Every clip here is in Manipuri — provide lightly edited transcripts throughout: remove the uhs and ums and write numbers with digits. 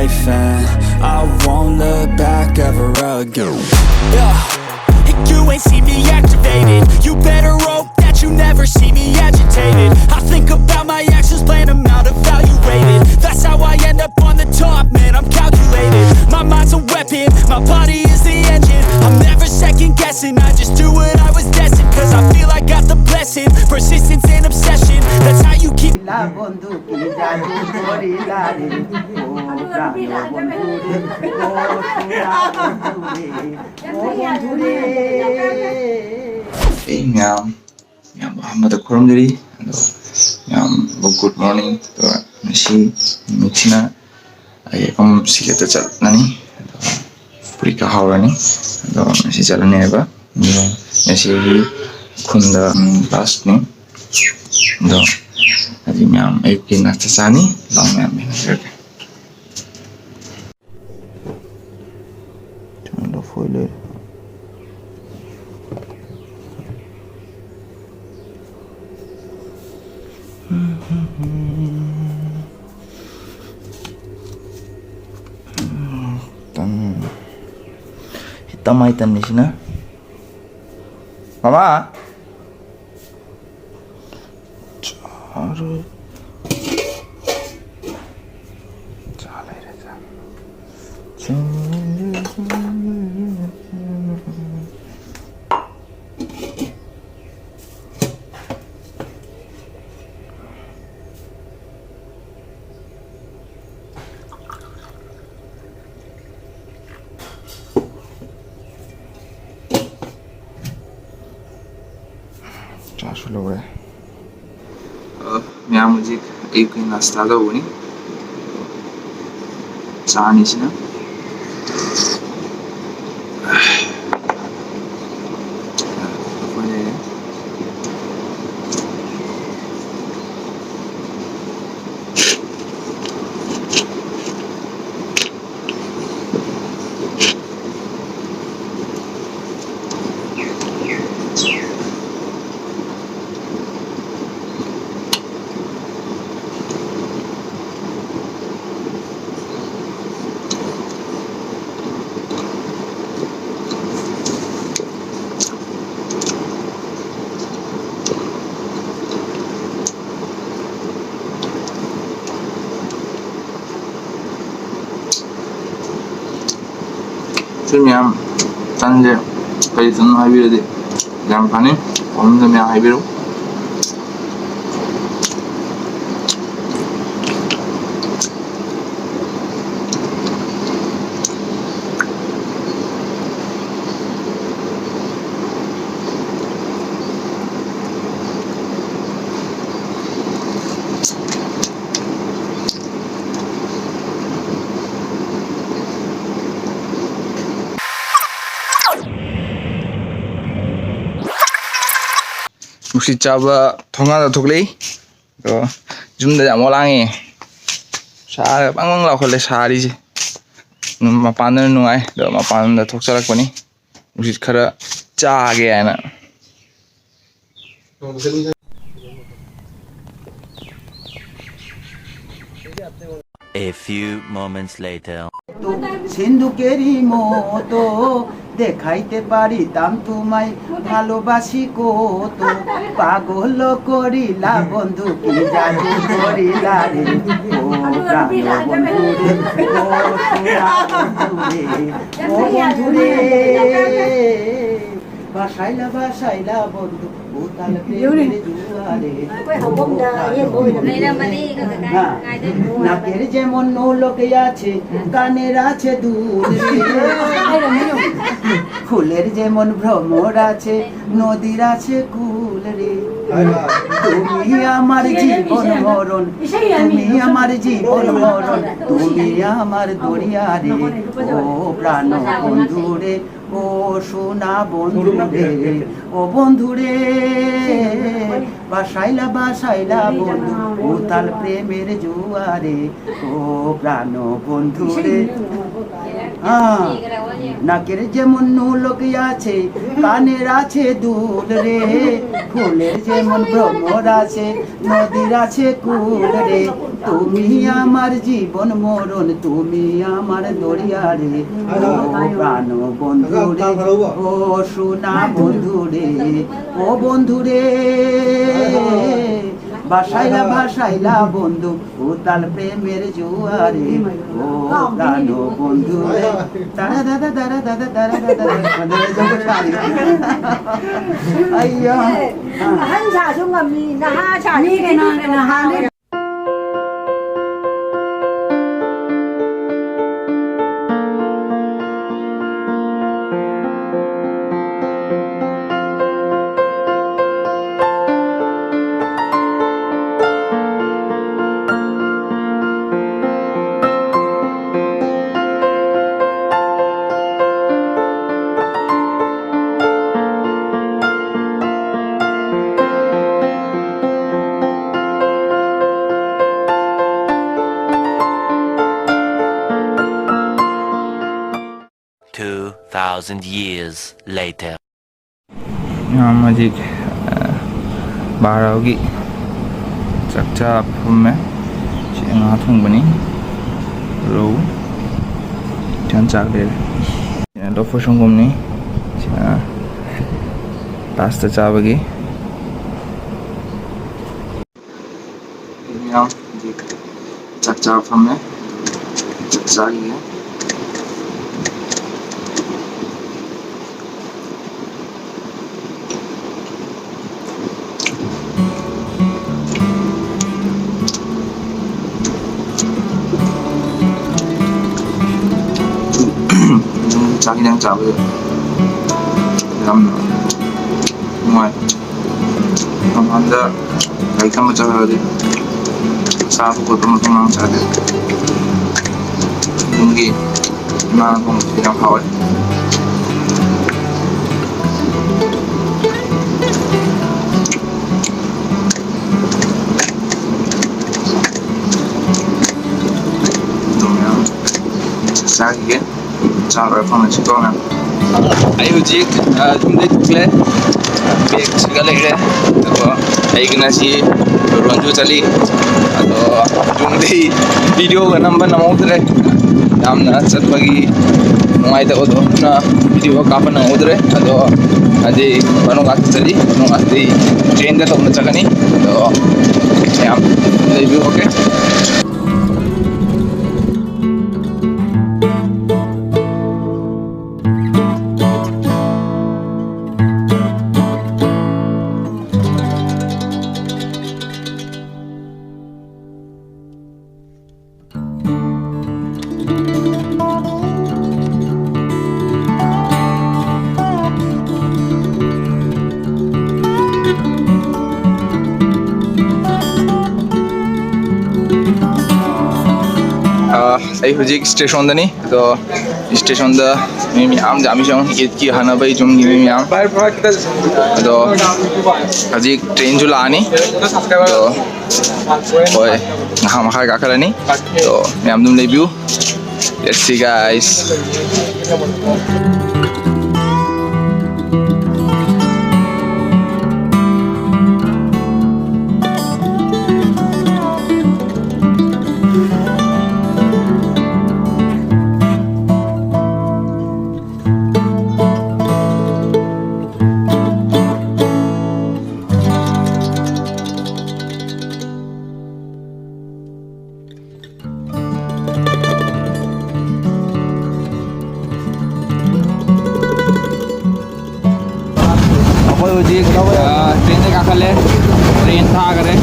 life, and I won't look back ever again. Yeah, you ain't see me activated. You better hope that you never see me agitated. I think about my actions, plan them out, evaluated. That's how I end up on the top, man, I'm calculated. My mind's a weapon, my body is the engine. I'm never second guessing, I just do what I was destined. Cause I feel I got the blessing, persistence and obsession. That's how you keep. Muhammad Kurumdiri, good morning. Nasi mixina, ayam Sylhet cakap nani, Purika Haurani, nasi jalan ni apa, nasi kunda last ni, jadi miam ayam kena sasani, long miam ni nasi. Jangan lupa follow. Hitam hitam di sini. Mama. Cari. Cari aja. Sudah boleh. Miam musik एक नाश्ता का वो नहीं चाय नहीं सी ना Miam, tanje, kali tu nak habis deh. Jam pani, orang tu miam habis. Mesti coba thonga thuk lei to jum da jam olangi sa bang la khole sari ji ma pan nu ai do ma pan da thok charak pani mesti khara cha ge ana A few moments later. সিন্ধুকেরই মতো দেখাইতে পারিতাম তোমায় ভালোবাসি কত পাগল করিলা বন্ধু কি জাদু করিলা রে ও প্রাণ বন্ধু রে ও বন্ধু রে বাসাইলা বাসাইলা বন্ধু উতাল প্রেমের জুয়ারে নাকের যেমন নৌলকে আছে কানের আছে দুধ ফুলের যেমন ভ্রমর আছে নদীর আছে কুল রে তুমি আমার জীবন মরণ তুমি আমার জীবন মরণ তুমি আমার দরিয়া রে ও প্রাণ বন্ধু রে ও সোনা বন্ধু রে ও বন্ধু রে বাসাইলা বাসাইলা বন্ধু উতাল প্রেমের জুয়ারে ও প্রাণ বন্ধু রে নাকের যেমন নৌলক আছে কানের আছে দুল রে ফুলের যেমন ভ্রমর আছে নদীর আছে কুল রে তুমি আমার জীবন মরণ তুমি আমার দরিয়া রে ও প্রাণ বন্ধু রে ও সোনা বন্ধু রে ও বন্ধু রে ভাসাইলা বন্ধু উতাল প্রেমের জুয়ারে ও প্রাণ বন্ধু রে তারা দাদা দাদা দাদা দাদা দাদা আইয়া $2,000 years later. हम अजी बारह होगी चक्चा में चेंगा थोंग बनी रो चन चाक दे लोफो शंगम नहीं पास्ता चावगी हम चक्चा में चक्चा ही है 자기장 잡을 그럼 ngoài không ăn ra lấy cam cho đi sao của tôi không ăn trả được đúng gì mà không thì làm hỏi đúng không sao vậy sao rồi không là chỉ con nào ai hữu chiếc chúng tôi thuộc lên việc chỉ có lấy ra rồi ai cái này chỉ rồi chú chali rồi chúng đi video cái number nằm ở đây nam na sat bagi ngai da odo na video ka pa nang odre ado adi bano ka chali no adi train da to na chakani to yam review okay ay hujik station dani to station da mi am jami jong ki hana bai jom mi am to hujik train ju lani to oi ham kha ga khalani to mi am dum review let's see guys train से काखले ट्रेन था करे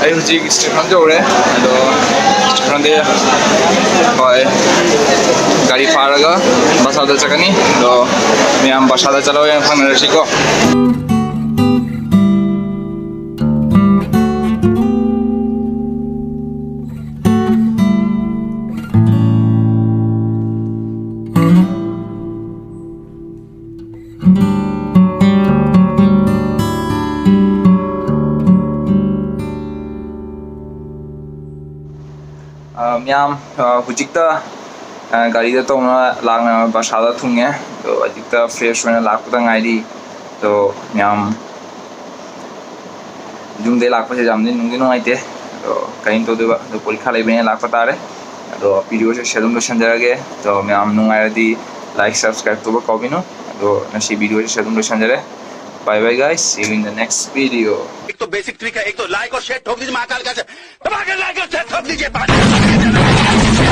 आई हूँ स्टेशन जो रहे तो स्टेशन दे गाड़ी फाड़गा बस आधा चकनी तो मैं हम बस आधा चलाओ यहाँ खाना रसी को म्याम हुजिकता गाड़ी तो लाना बसादा थुंगे तो अजिकता फ्रेश होने लापता गाड़ी तो म्याम जुमदे लापसे जामदे नुंगे नुआइते तो कहीं तो परीक्षा लेबने लापता तारे तो वीडियो से शेयर दो संजरागे तो म्याम नुआइरदी लाइक सब्सक्राइब तो कबिनो तो नसी वीडियो से शेयर दो संजरे bye bye guys see you in the next video एक तो बेसिक ट्रिक है एक तो लाइक और शेयर ठोक दीजिए महाकाल का दबा के लाइक और शेयर ठोक दीजिए